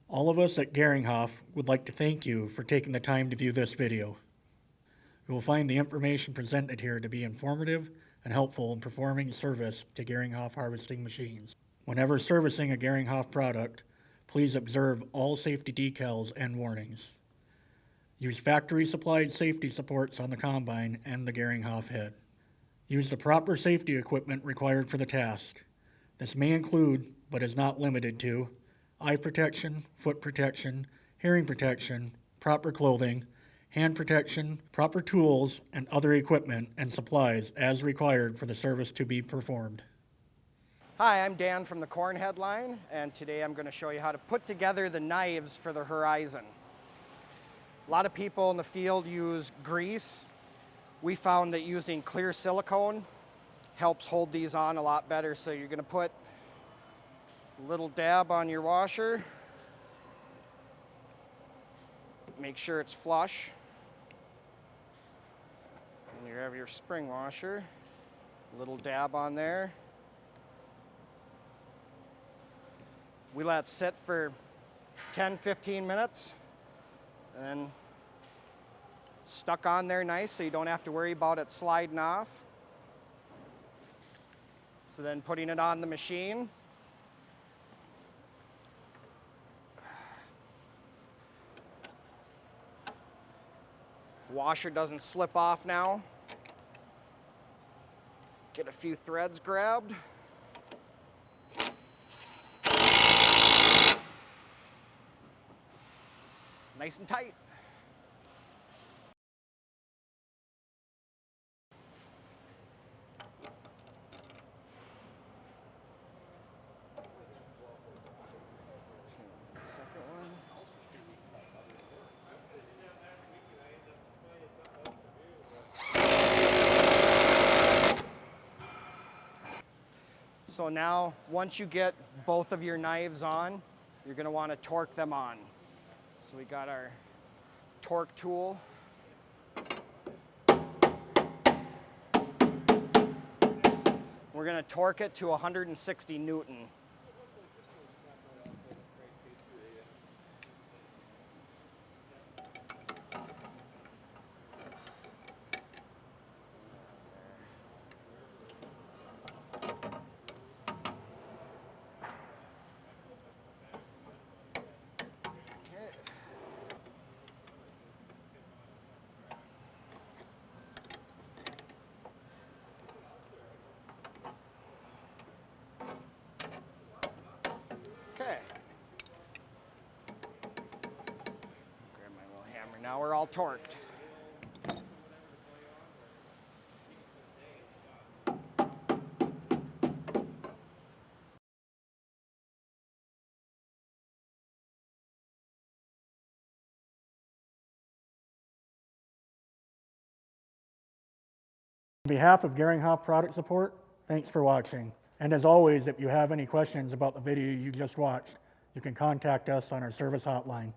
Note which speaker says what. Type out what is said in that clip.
Speaker 1: All of us at Geringhoff would like to thank you for taking the time to view this video. You will find the information presented here to be informative and helpful in performing service to Geringhoff harvesting machines. Whenever servicing a Geringhoff product, please observe all safety decals and warnings. Use factory-supplied safety supports on the combine and the Geringhoff head. Use the proper safety equipment required for the task. This may include, but is not limited to, eye protection, foot protection, hearing protection, proper clothing, hand protection, proper tools, and other equipment and supplies as required for the service to be performed.
Speaker 2: Hi, I'm Dan from the Corn Headline, and today I'm going to show you how to put together the knives for the Horizon. A lot of people in the field use grease. We found that using clear silicone helps hold these on a lot better. So you're going to put a little dab on your washer. Make sure it's flush. And you have your spring washer. A little dab on there. We let it sit for 10-15 minutes. And then stuck on there nice so you don't have to worry about it sliding off. So then putting it on the machine. Washer doesn't slip off now. Get a few threads grabbed. Nice and tight. Second one. So now, once you get both of your knives on, you're going to want to torque them on. So we got our torque tool. We're going to torque it to 160 Newton. Okay. Grab my little hammer. Now we're all torqued.
Speaker 1: On behalf of Geringhoff Product Support, thanks for watching. And as always, if you have any questions about the video you just watched, you can contact us on our service hotline.